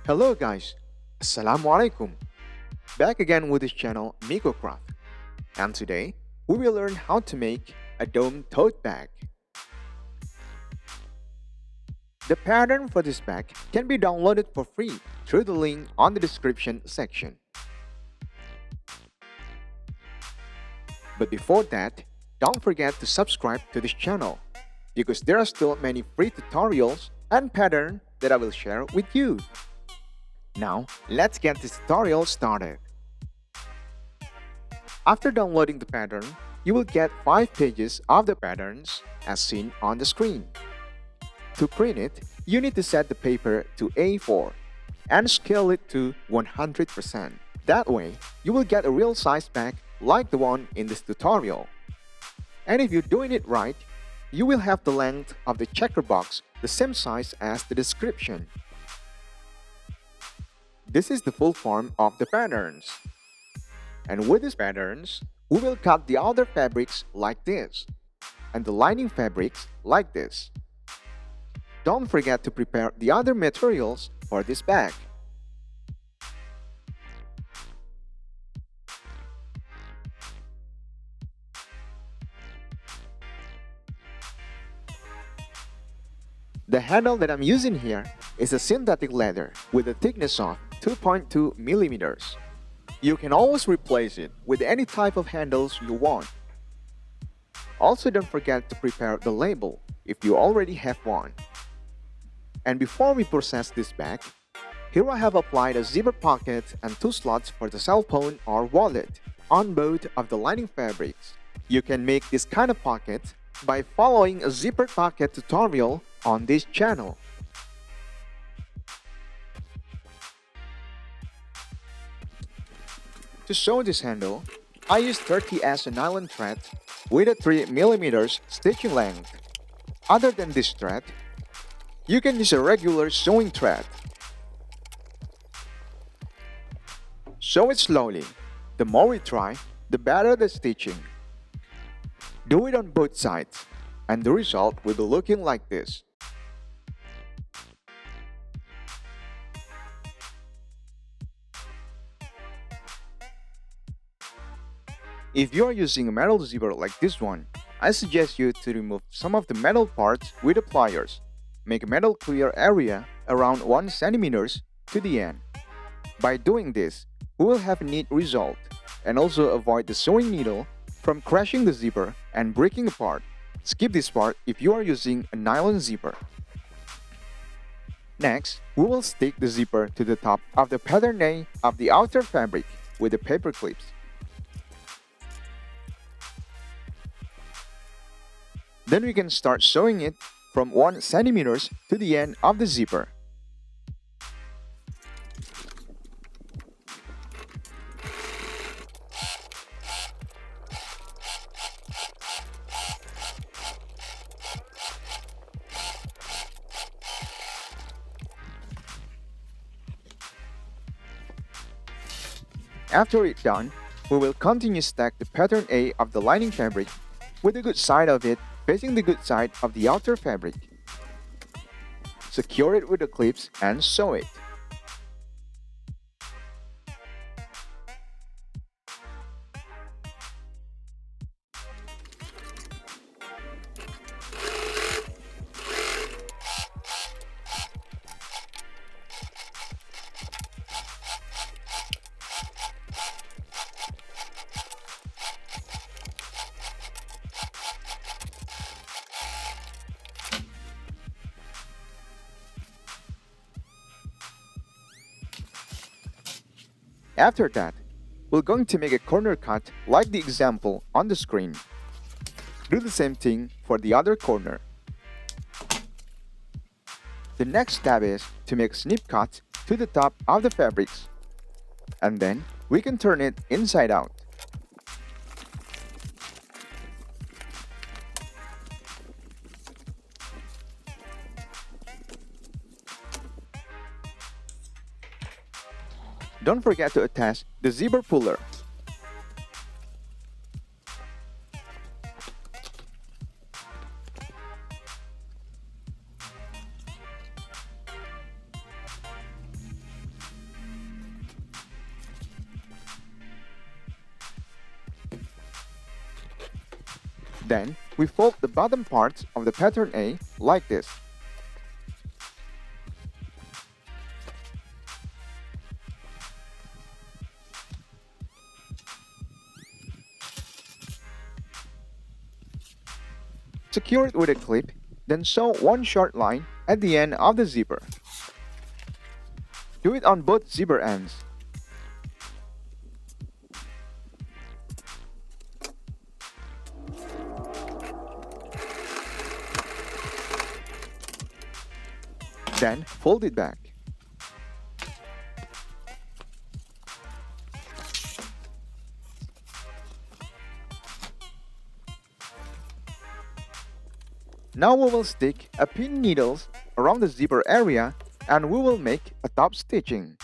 Hello guys, Assalamu alaikum. Back again with this channel MikoCraft, and today we will learn how to make a dome tote bag. The pattern for this bag can be downloaded for free through the link on the description section. But before that, don't forget to subscribe to this channel because there are still many free tutorials and patterns that I will share with you. Now, let's get this tutorial started. After downloading the pattern, you will get 5 pages of the patterns as seen on the screen. To print it, you need to set the paper to A4 and scale it to 100%. That way, you will get a real size bag like the one in this tutorial. And if you're doing it right, you will have the length of the checker box the same size as the description. This is the full form of the patterns. And with these patterns, we will cut the outer fabrics like this, and the lining fabrics like this. Don't forget to prepare the other materials for this bag. The handle that I'm using here is a synthetic leather with a thickness of 2.2 millimeters. You can always replace it with any type of handles you want. Also, don't forget to prepare the label if you already have one. And before we process this bag, here I have applied a zipper pocket and 2 slots for the cell phone or wallet on both of the lining fabrics. You can make this kind of pocket by following a zipper pocket tutorial on this channel. To sew this handle, I use 30S nylon thread with a 3mm stitching length. Other than this thread, you can use a regular sewing thread. Sew it slowly. The more we try, the better the stitching. Do it on both sides, and the result will be looking like this. If you are using a metal zipper like this one, I suggest you to remove some of the metal parts with the pliers. Make a metal clear area around 1 cm to the end. By doing this, we will have a neat result and also avoid the sewing needle from crashing the zipper and breaking apart. Skip this part if you are using a nylon zipper. Next, we will stick the zipper to the top of the pattern A of the outer fabric with the paper clips. Then we can start sewing it from 1 cm to the end of the zipper. After it's done, we will continue stack the pattern A of the lining fabric with the good side of it facing the good side of the outer fabric. Secure it with the clips and sew it. After that, we're going to make a corner cut like the example on the screen. Do the same thing for the other corner. The next step is to make snip cuts to the top of the fabrics. And then we can turn it inside out. Don't forget to attach the zipper puller. Then, we fold the bottom parts of the pattern A like this. Secure it with a clip, then sew one short line at the end of the zipper. Do it on both zipper ends. Then fold it back. Now we will stick a pin needles around the zipper area and we will make a top stitching.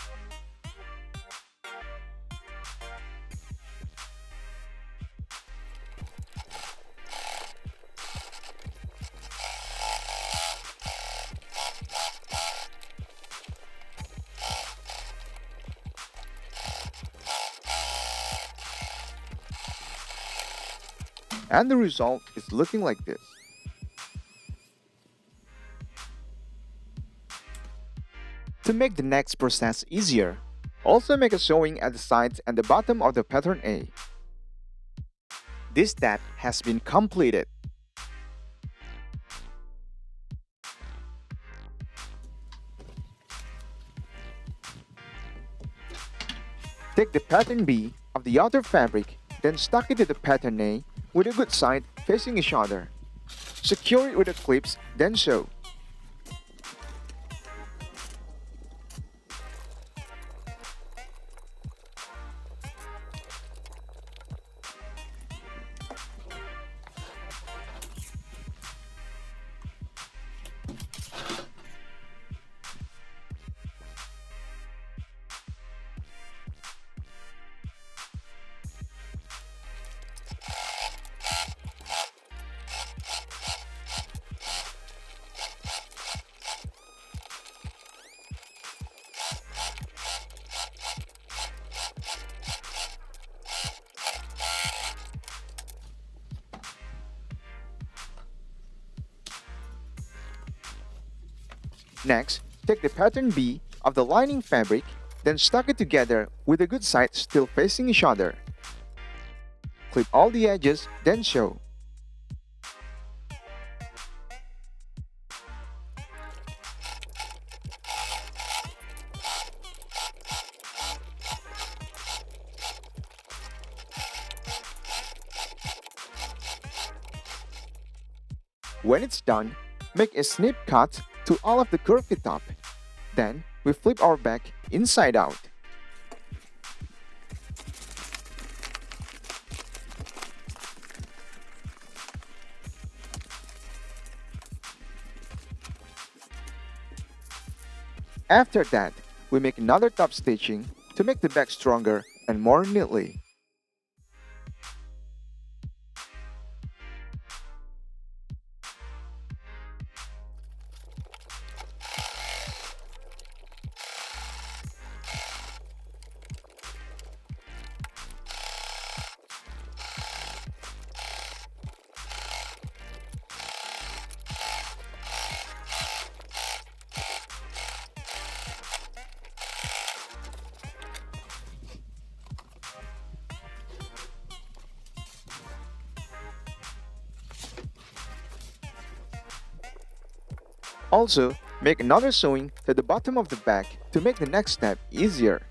And the result is looking like this. To make the next process easier, also make a sewing at the sides and the bottom of the pattern A. This step has been completed. Take the pattern B of the outer fabric, then stuck it to the pattern A with a good side facing each other. Secure it with the clips, then sew. Next, take the pattern B of the lining fabric, then stuck it together with the good side still facing each other. Clip all the edges, then sew. When it's done, make a snip cut to all of the curvy top. Then, we flip our back inside out. After that, we make another top stitching to make the back stronger and more neatly. Also, make another sewing to the bottom of the back to make the next step easier.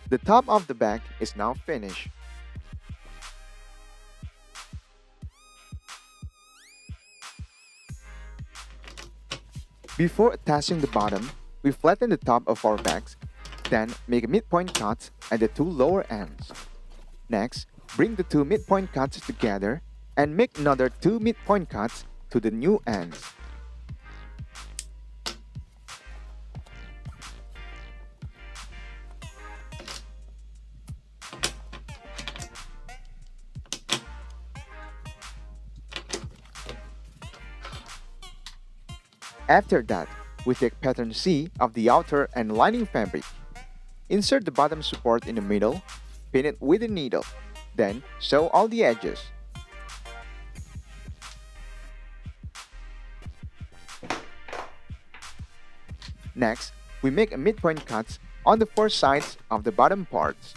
The top of the back is now finished. Before attaching the bottom, we flatten the top of our bags, then make a midpoint cut at the two lower ends. Next, bring the two midpoint cuts together and make another two midpoint cuts to the new ends. After that, we take pattern C of the outer and lining fabric. Insert the bottom support in the middle, pin it with a needle, then sew all the edges. Next, we make a midpoint cut on the four sides of the bottom parts.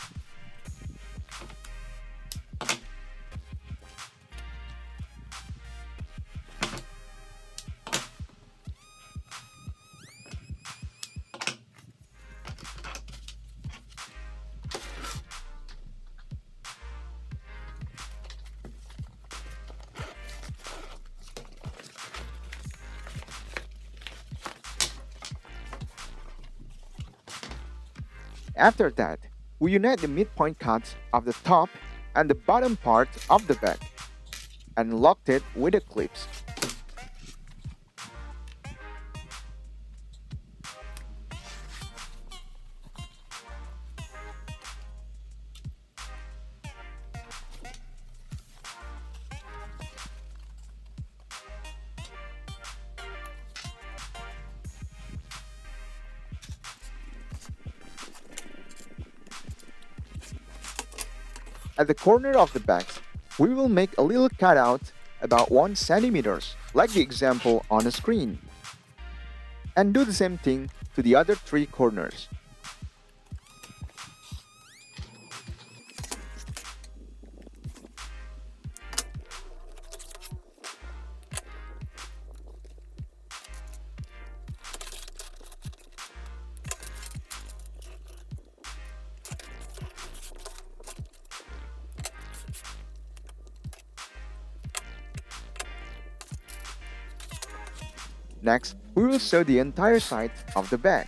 After that, we unite the midpoint cuts of the top and the bottom part of the bag and locked it with the clips. At the corner of the bags, we will make a little cutout about 1 cm, like the example on the screen. And do the same thing to the other 3 corners. Next, we will sew the entire side of the bag,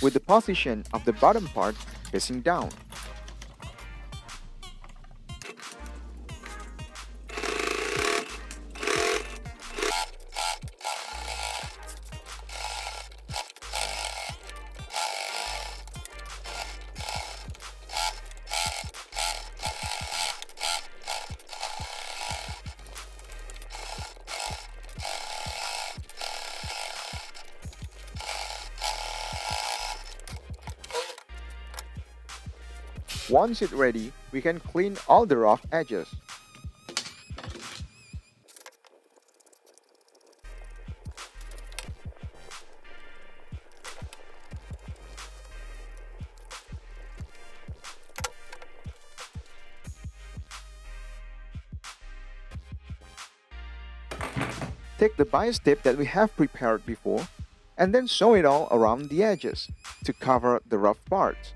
with the position of the bottom part facing down. Once it's ready, we can clean all the rough edges. Take the bias tape that we have prepared before and then sew it all around the edges to cover the rough parts.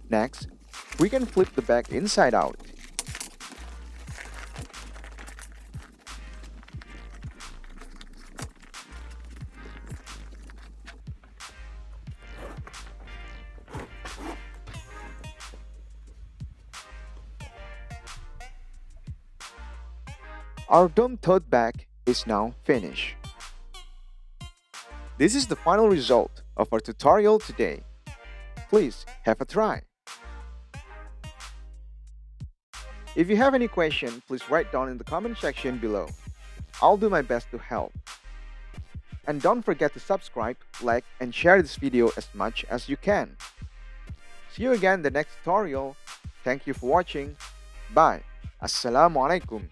Next, we can flip the bag inside out. Our dome tote bag is now finished. This is the final result of our tutorial today. Please have a try. If you have any question, please write down in the comment section below. I'll do my best to help. And don't forget to subscribe, like, and share this video as much as you can. See you again in the next tutorial. Thank you for watching. Bye. Assalamualaikum.